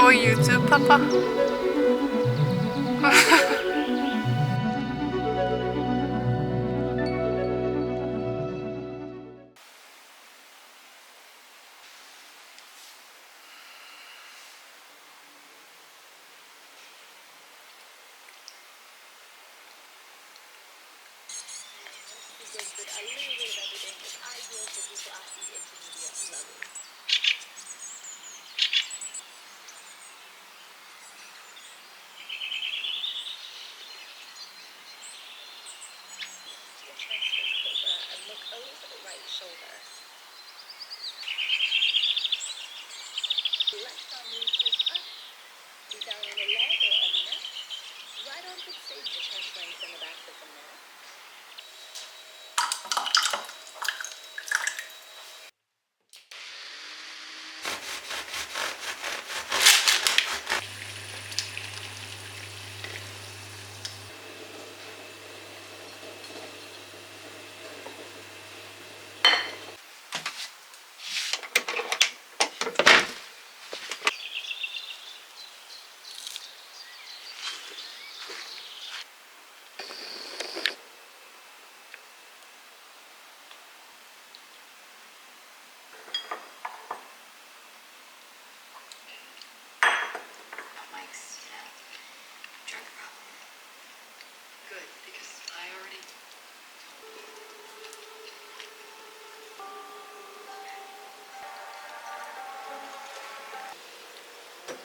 for YouTube, Papa.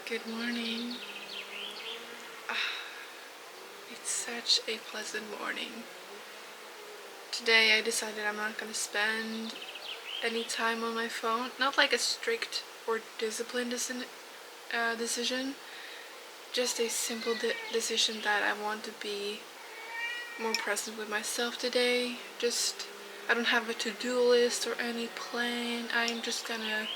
Good morning. It's such a pleasant morning. Today I decided I'm not going to spend any time on my phone. Not like a strict or disciplined decision. Just a simple decision that I want to be more present with myself today. I don't have a to-do list or any plan. I'm just gonna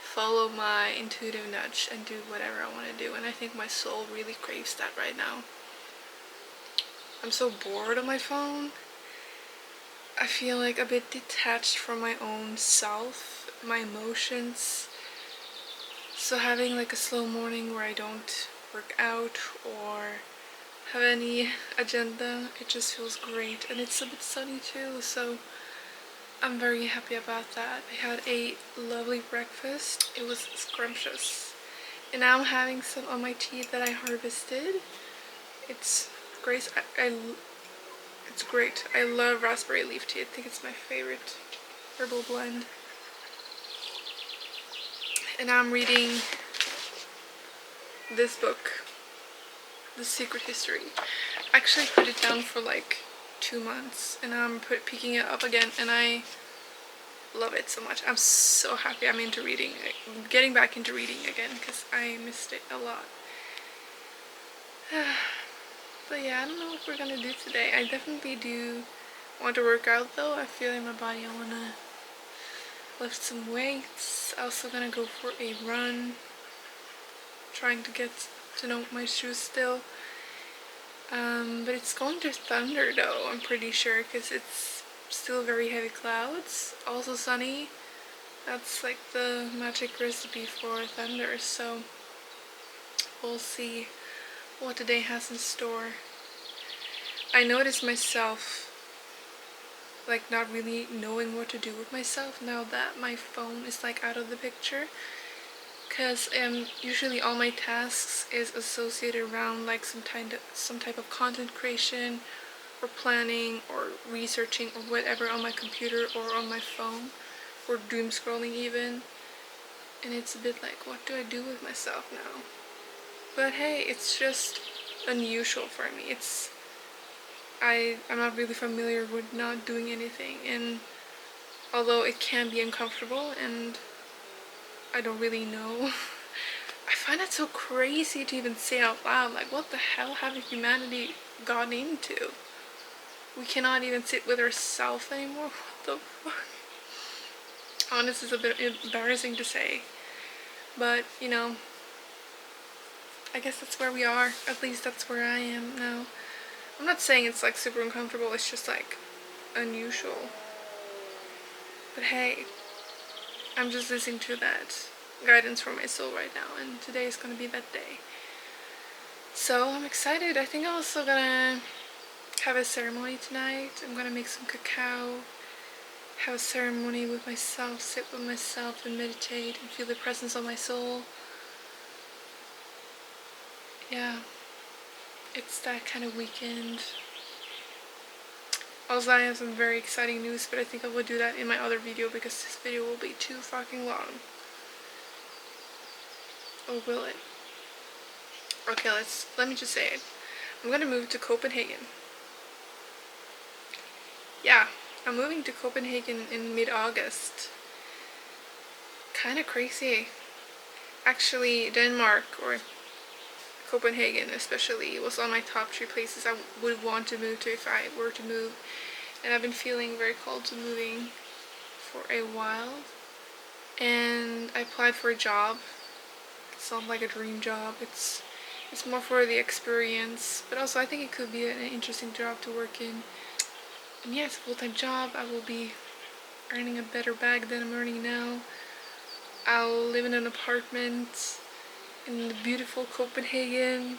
follow my intuitive nudge and do whatever I want to do, and I think my soul really craves that right now. I'm so bored on my phone. I feel like a bit detached from my own self, my emotions. So having like a slow morning where I don't work out or have any agenda, it just feels great, and it's a bit sunny too, so I'm very happy about that. I had a lovely breakfast. It was scrumptious. And now I'm having some on my tea that I harvested. It's great. It's great. I love raspberry leaf tea. I think it's my favorite herbal blend. And now I'm reading this book, The Secret History. I actually put it down for like 2 months, and now I'm picking it up again, and I love it so much. I'm so happy I'm into reading, getting back into reading again, because I missed it a lot. But yeah, I don't know what we're gonna do today. I definitely do want to work out though. I feel in my body I wanna lift some weights. Also gonna go for a run, trying to get to know my shoes still. But it's going to thunder though, I'm pretty sure, because it's still very heavy clouds. Also sunny. That's like the magic recipe for thunder, so we'll see what the day has in store. I noticed myself like not really knowing what to do with myself now that my phone is like out of the picture, because usually all my tasks is associated around like some type of content creation or planning or researching or whatever on my computer or on my phone, or doom scrolling even. And it's a bit like, what do I do with myself now? But hey, it's just unusual for me. I'm not really familiar with not doing anything, and although it can be uncomfortable and I don't really know, I find that so crazy to even say out loud. Like, what the hell have humanity gotten into? We cannot even sit with ourselves anymore. What the fuck? Honestly, it's a bit embarrassing to say, but you know, I guess that's where we are. At least that's where I am now. I'm not saying it's like super uncomfortable, it's just like unusual. But hey, I'm just listening to that guidance from my soul right now, and today is gonna be that day. So I'm excited. I think I'm also gonna have a ceremony tonight. I'm gonna make some cacao, have a ceremony with myself, sit with myself and meditate and feel the presence of my soul. Yeah, it's that kind of weekend. Also, I have some very exciting news, but I think I will do that in my other video because this video will be too fucking long. Or will it? Okay, let me just say it. I'm gonna move to Copenhagen. Yeah, I'm moving to Copenhagen in mid-August. Kinda crazy. Actually, Denmark, or Copenhagen especially, was on my top 3 places I would want to move to if I were to move. And I've been feeling very called to moving for a while. And I applied for a job. It's not like a dream job. It's more for the experience. But also I think it could be an interesting job to work in. And yeah, it's a full-time job. I will be earning a better bag than I'm earning now. I'll live in an apartment in the beautiful Copenhagen.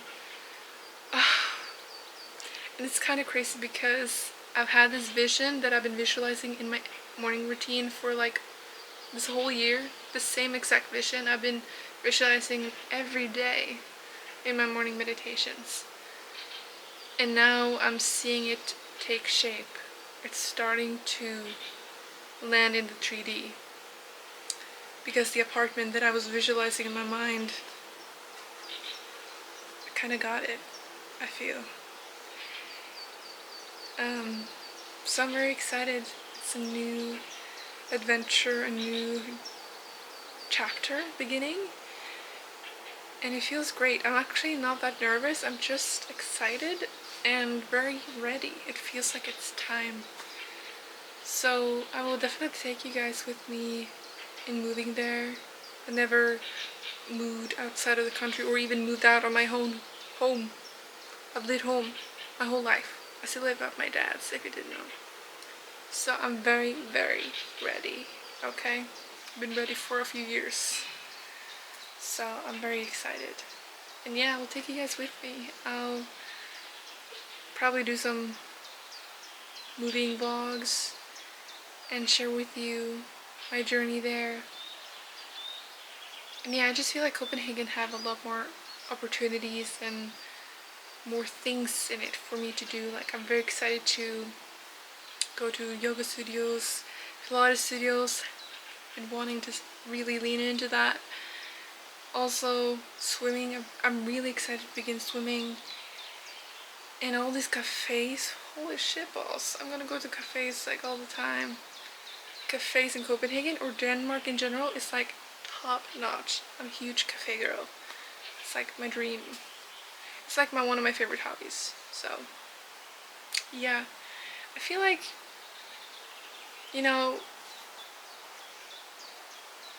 And it's kind of crazy because I've had this vision that I've been visualizing in my morning routine for like this whole year. The same exact vision I've been visualizing every day in my morning meditations. And now I'm seeing it take shape. It's starting to land in the 3D. Because the apartment that I was visualizing in my mind, I kind of got it, I feel. So I'm very excited. It's a new adventure, a new chapter beginning. And it feels great. I'm actually not that nervous. I'm just excited and very ready. It feels like it's time. So I will definitely take you guys with me in moving there. I never moved outside of the country or even moved out on my own home. I've lived home my whole life. I still live at my dad's, if you didn't know. So I'm very, very ready, okay? I've been ready for a few years. So I'm very excited. And yeah, I'll take you guys with me. I'll probably do some moving vlogs and share with you my journey there. And yeah, I just feel like Copenhagen have a lot more opportunities and more things in it for me to do. Like, I'm very excited to go to yoga studios, Pilates studios, and wanting to really lean into that. Also, swimming. I'm really excited to begin swimming. And all these cafes. Holy shit balls. I'm gonna go to cafes like all the time. Cafes in Copenhagen or Denmark in general is like top notch. I'm a huge cafe girl. It's like my dream. It's like one of my favorite hobbies. So yeah, I feel like, you know,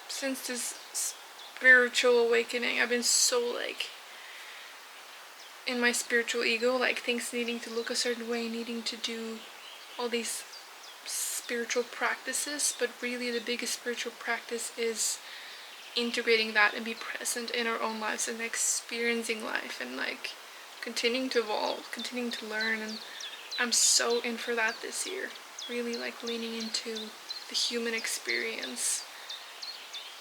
since this spiritual awakening, I've been so like in my spiritual ego, like things needing to look a certain way, needing to do all these spiritual practices, but really the biggest spiritual practice is integrating that and be present in our own lives and experiencing life and like continuing to evolve, continuing to learn. And I'm so in for that this year, really like leaning into the human experience,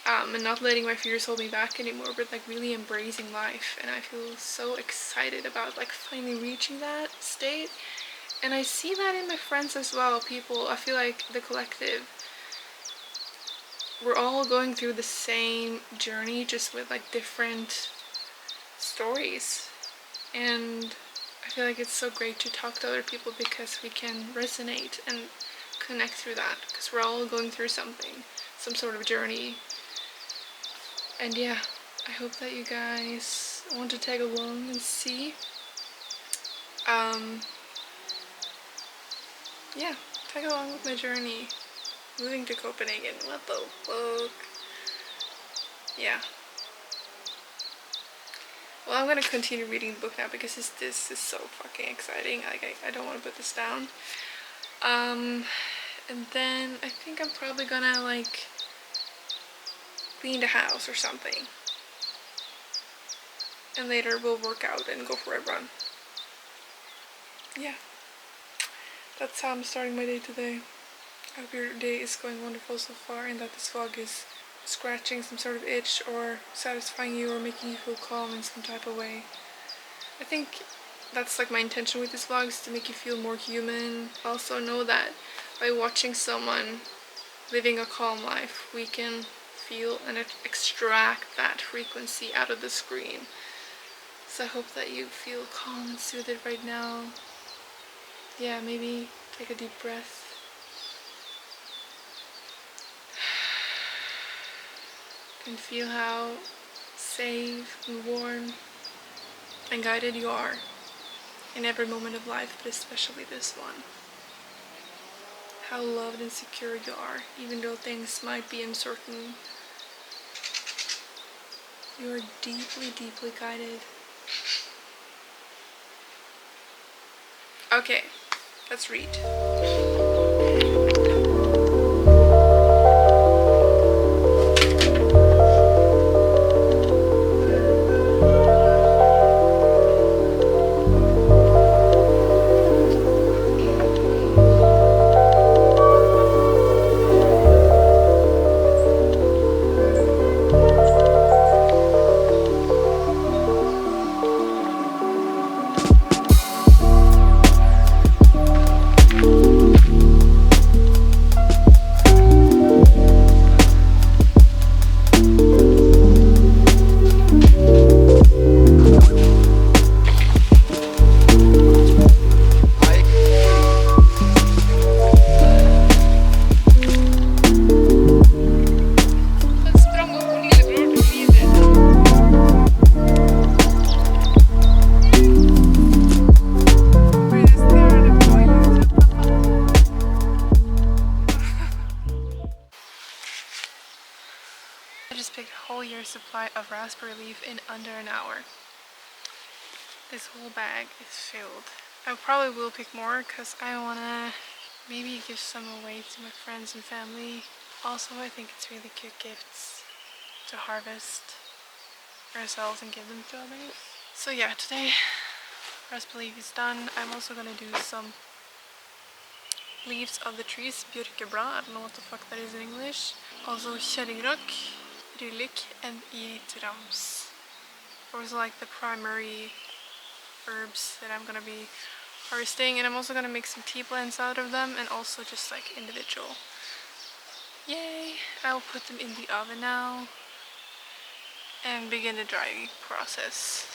and not letting my fears hold me back anymore, but like really embracing life. And I feel so excited about like finally reaching that state. And I see that in my friends as well. People, I feel like the collective, we're all going through the same journey, just with like different stories. And I feel like it's so great to talk to other people because we can resonate and connect through that, because we're all going through something, some sort of journey. And yeah, I hope that you guys want to tag along and see. Yeah, tag along with my journey. Moving to Copenhagen, what the fuck? Yeah. Well, I'm gonna continue reading the book now because this is so fucking exciting. Like, I don't want to put this down. And then I think I'm probably gonna like clean the house or something. And later we'll work out and go for a run. Yeah. That's how I'm starting my day today. I hope your day is going wonderful so far and that this vlog is scratching some sort of itch or satisfying you or making you feel calm in some type of way. I think that's like my intention with this vlog, is to make you feel more human. Also know that by watching someone living a calm life, we can feel and extract that frequency out of the screen. So I hope that you feel calm and soothed right now. Yeah, maybe take a deep breath. And feel how safe and warm and guided you are in every moment of life, but especially this one. How loved and secure you are, even though things might be uncertain. You are deeply, deeply guided. Okay, let's read. I just picked a whole year's supply of raspberry leaf in under an hour. This whole bag is filled. I probably will pick more because I want to maybe give some away to my friends and family. Also, I think it's really cute gifts to harvest ourselves and give them to others. So yeah, today raspberry leaf is done. I'm also going to do some leaves of the trees, björkebra, I don't know what the fuck that is in English. Also kärringrock, ryllik, and etrams. Those are like the primary herbs that I'm gonna be harvesting, and I'm also gonna make some tea blends out of them and also just like individual. Yay! I'll put them in the oven now and begin the drying process.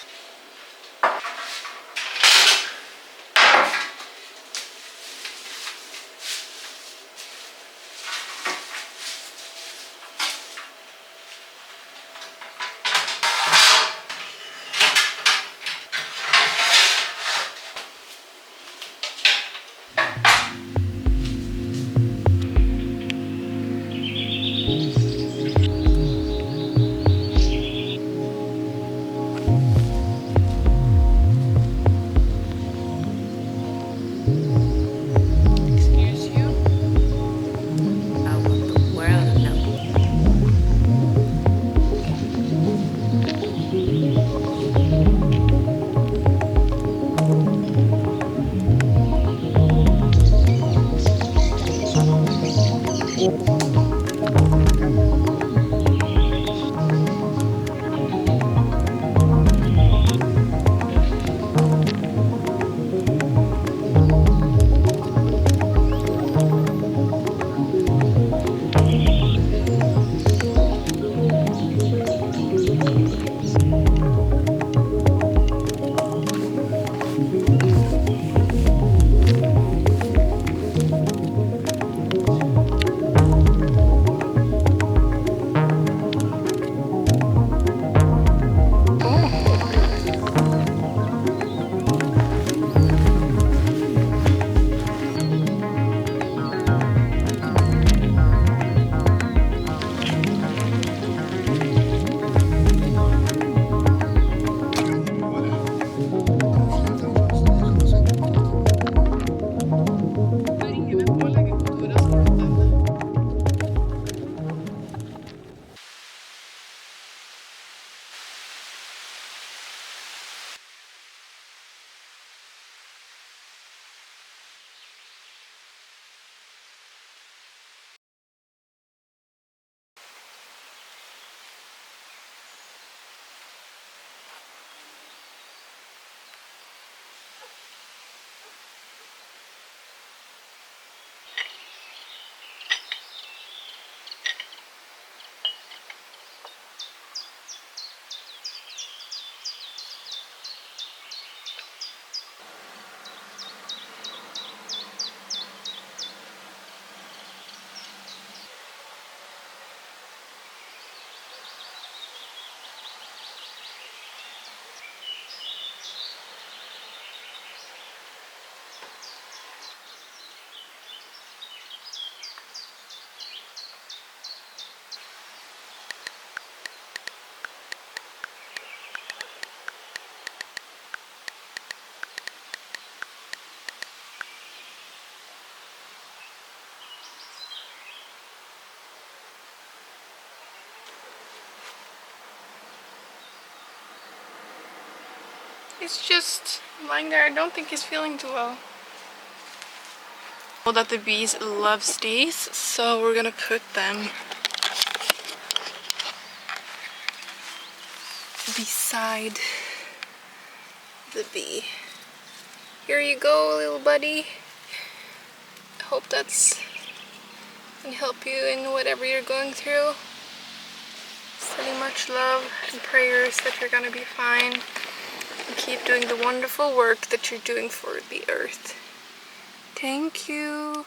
He's just lying there. I don't think he's feeling too well. Know that the bees loves these, so we're gonna put them beside the bee. Here you go, little buddy. I hope that's can help you in whatever you're going through. Sending much love and prayers that you're gonna be fine. And keep doing the wonderful work that you're doing for the earth. Thank you.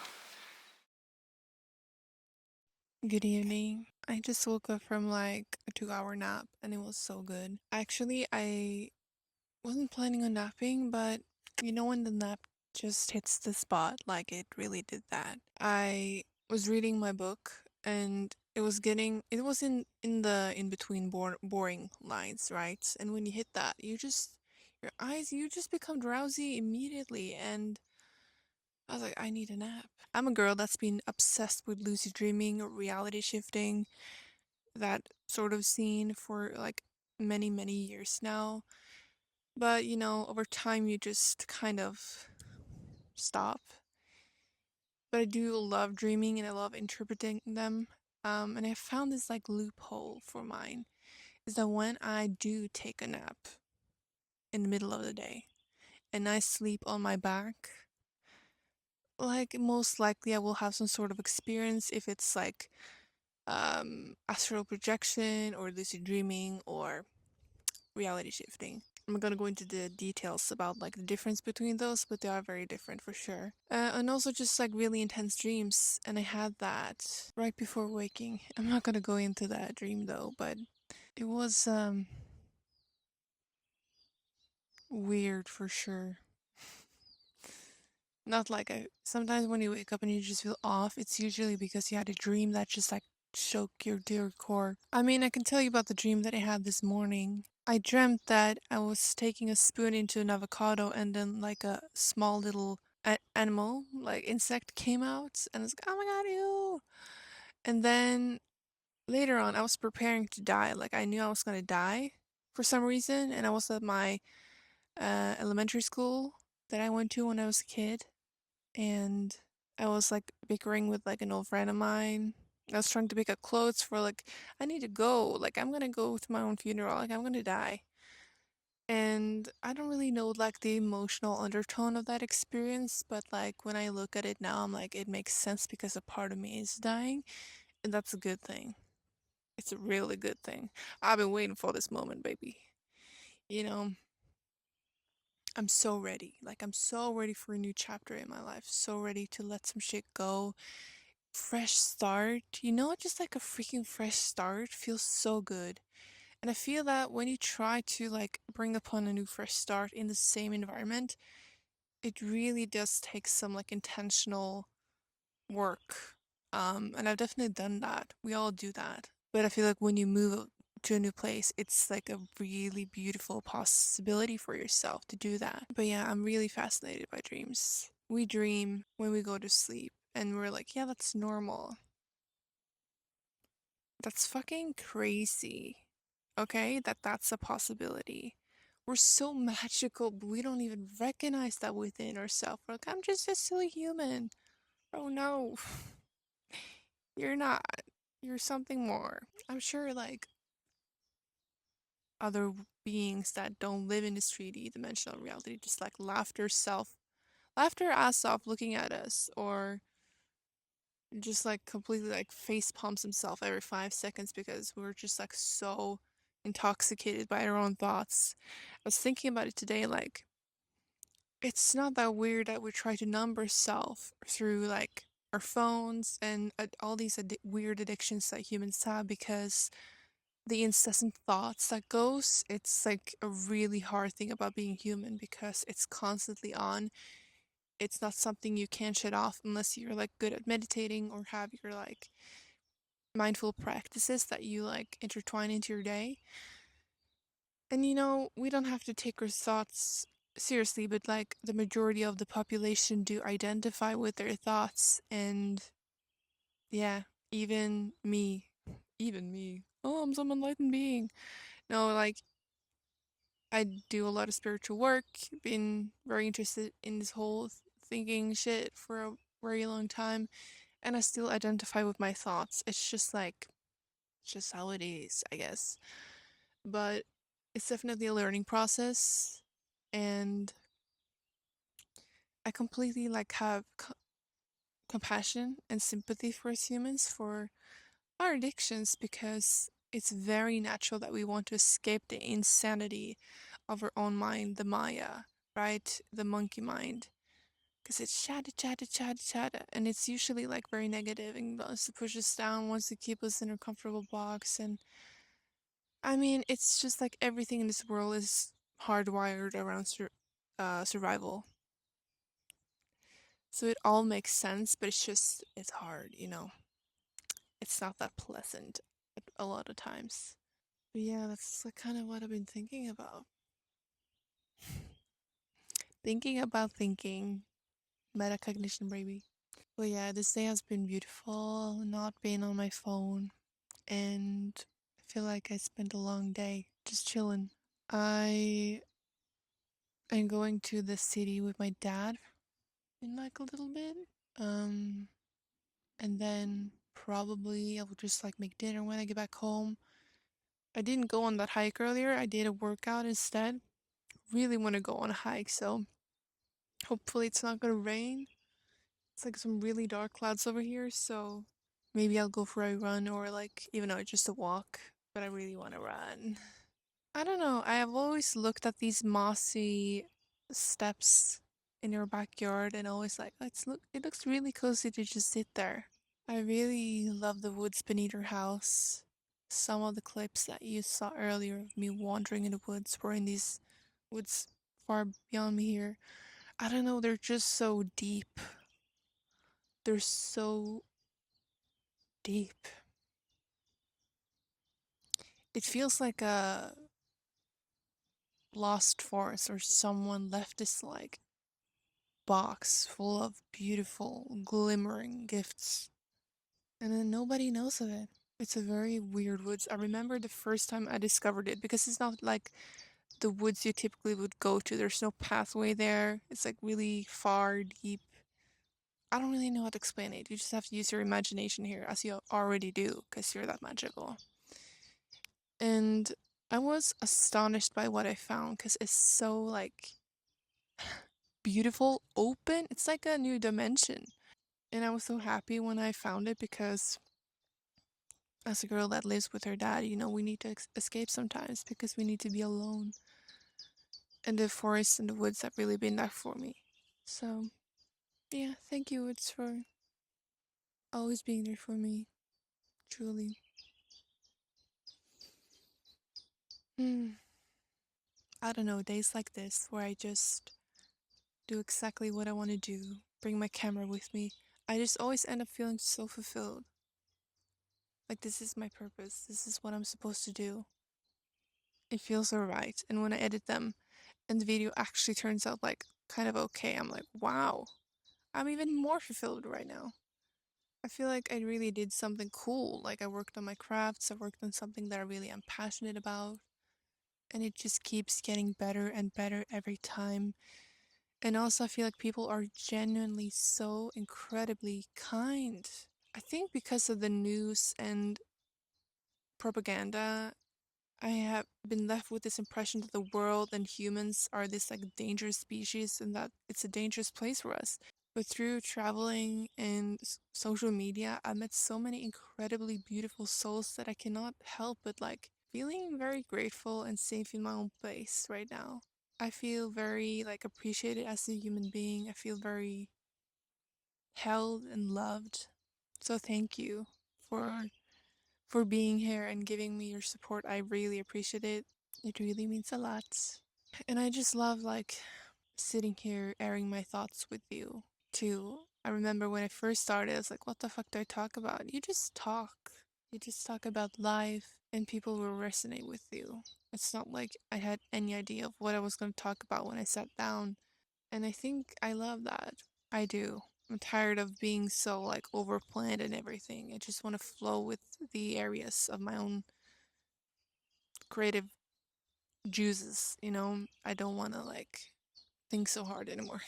Good evening. I just woke up from like a 2-hour nap and it was so good. Actually, I wasn't planning on napping, but you know when the nap just hits the spot, like it really did that. I was reading my book and it was in the in between boring lines, right? And when you hit that, you just become drowsy immediately, and I was like, I need a nap. I'm a girl that's been obsessed with lucid dreaming or reality shifting, that sort of scene for like many years now. But you know, over time you just kind of stop. But I do love dreaming and I love interpreting them. And I found this like loophole for mine is that when I do take a nap in the middle of the day and I sleep on my back, like most likely I will have some sort of experience if it's like astral projection or lucid dreaming or reality shifting. I'm not gonna go into the details about like the difference between those, but they are very different for sure. And also just like really intense dreams, and I had that right before waking. I'm not gonna go into that dream though, but it was weird for sure. Not like sometimes when you wake up and you just feel off, it's usually because you had a dream that just like shook your dear core. I mean, I can tell you about the dream that I had this morning. I dreamt that I was taking a spoon into an avocado and then like a small little animal, like insect came out and I was like, oh my god, ew. And then later on, I was preparing to die. Like I knew I was gonna die for some reason, and I was at my elementary school that I went to when I was a kid, and I was like bickering with like an old friend of mine. I was trying to pick up clothes for like I need to go. Like I'm gonna go to my own funeral. Like I'm gonna die. And I don't really know like the emotional undertone of that experience, but like when I look at it now, I'm like it makes sense because a part of me is dying, and that's a good thing. It's a really good thing. I've been waiting for this moment, baby. You know, I'm so ready. Like I'm so ready for a new chapter in my life. So ready to let some shit go, fresh start. You know, just like a freaking fresh start feels so good. And I feel that when you try to like bring upon a new fresh start in the same environment, it really does take some like intentional work. And I've definitely done that. We all do that. But I feel like when you move to a new place, it's like a really beautiful possibility for yourself to do that. But yeah, I'm really fascinated by dreams. We dream when we go to sleep, and we're like, yeah, that's normal. That's fucking crazy. Okay? That's a possibility. We're so magical, but we don't even recognize that within ourselves. We're like, I'm just a silly human. Oh no, you're not. You're something more. I'm sure, like, other beings that don't live in this 3D dimensional reality just like laugh their ass off looking at us, or just like completely like face palms himself every 5 seconds because we're just like so intoxicated by our own thoughts. I was thinking about it today, like it's not that weird that we try to numb ourselves through like our phones and all these weird addictions that humans have, because the incessant thoughts that goes, it's like a really hard thing about being human because it's constantly on. It's not something you can shut off unless you're like good at meditating or have your like mindful practices that you like intertwine into your day. And you know, we don't have to take our thoughts seriously, but like the majority of the population do identify with their thoughts, and yeah, even me. Even me. Oh, I'm some enlightened being. No, like I do a lot of spiritual work, been very interested in this whole thinking shit for a very long time, and I still identify with my thoughts. It's just like, it's just how it is, I guess. But it's definitely a learning process, and I completely like have compassion and sympathy for us humans for our addictions because it's very natural that we want to escape the insanity of our own mind, the Maya, right? The monkey mind. Because it's chatter, chatter, chatter, chatter. And it's usually like very negative and wants to push us down, wants to keep us in a comfortable box. And I mean, it's just like everything in this world is hardwired around survival. So it all makes sense, but it's just, it's hard, you know? It's not that pleasant a lot of times. But yeah, that's like kind of what I've been thinking about. Thinking about thinking. Metacognition, baby. But yeah, this day has been beautiful, not being on my phone, and I feel like I spent a long day just chilling. I am going to the city with my dad in like a little bit. Um, and then probably I will just like make dinner when I get back home. I didn't go on that hike earlier. I did a workout instead. Really want to go on a hike, so hopefully it's not gonna rain. It's like some really dark clouds over here, so maybe I'll go for a run or like even though it's just a walk, but I really want to run. I don't know. I have always looked at these mossy steps in your backyard and always like, it looks really cozy to just sit there. I really love the woods beneath your house. Some of the clips that you saw earlier of me wandering in the woods were in these woods far beyond me here. I don't know, they're just so deep. They're so deep. It feels like a lost forest or someone left this like box full of beautiful, glimmering gifts. And then nobody knows of it. It's a very weird woods. I remember the first time I discovered it because it's not like the woods you typically would go to. There's no pathway there. It's like really far, deep. I don't really know how to explain it. You just have to use your imagination here, as you already do, because you're that magical. And I was astonished by what I found because it's so like beautiful, open. It's like a new dimension. And I was so happy when I found it because as a girl that lives with her dad, you know, we need to escape sometimes because we need to be alone. And the forest and the woods have really been that for me. So, yeah, thank you, woods, for always being there for me. Truly. Hmm. I don't know, days like this where I just do exactly what I want to do, bring my camera with me, I just always end up feeling so fulfilled. Like, this is my purpose, this is what I'm supposed to do. It feels alright. And when I edit them and the video actually turns out like kind of okay, I'm like, wow, I'm even more fulfilled right now. I feel like I really did something cool. Like, I worked on my crafts, I worked on something that I really am passionate about, and it just keeps getting better and better every time. And also, I feel like people are genuinely so incredibly kind. I think because of the news and propaganda, I have been left with this impression that the world and humans are this like dangerous species and that it's a dangerous place for us. But through traveling and social media, I've met so many incredibly beautiful souls that I cannot help but like feeling very grateful and safe in my own place right now. I feel very like appreciated as a human being. I feel very held and loved. So thank you for for being here and giving me your support. I really appreciate it. It really means a lot. And I just love like sitting here airing my thoughts with you too. I remember when I first started, I was like, what the fuck do I talk about? You just talk. You just talk about life and people will resonate with you. It's not like I had any idea of what I was going to talk about when I sat down. And I think I love that. I do. I'm tired of being so like overplanned and everything. I just want to flow with the areas of my own creative juices, you know? I don't want to like think so hard anymore.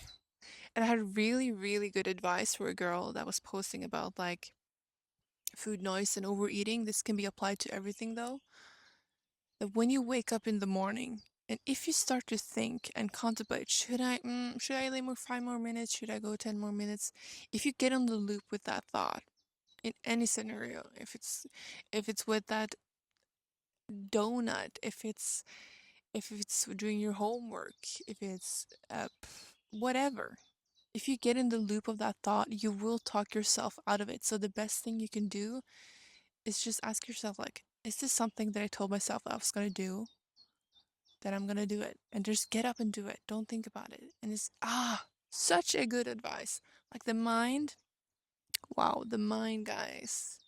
And I had really, really good advice for a girl that was posting about like food noise and overeating. This can be applied to everything though. That when you wake up in the morning, and if you start to think and contemplate, should I lay more 5 more minutes? Should I go 10 more minutes? If you get on the loop with that thought in any scenario, if it's with that donut, if it's doing your homework, if it's whatever. If you get in the loop of that thought, you will talk yourself out of it. So the best thing you can do is just ask yourself like, is this something that I told myself I was going to do? Then I'm going to do it. And just get up and do it. Don't think about it. And it's such a good advice. Like the mind, wow, the mind, guys.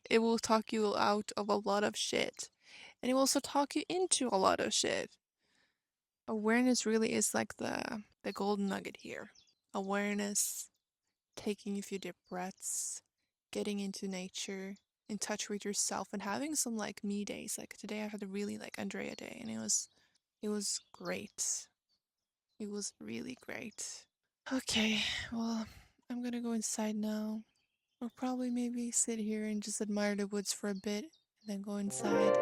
It will talk you out of a lot of shit. And it will also talk you into a lot of shit. Awareness really is like the golden nugget here. Awareness, taking a few deep breaths, getting into nature, in touch with yourself, and having some like me days. Like today I had a really like Andrea day, and it was great. It was really great. Okay, well, I'm gonna go inside now. Or probably maybe sit here and just admire the woods for a bit and then go inside.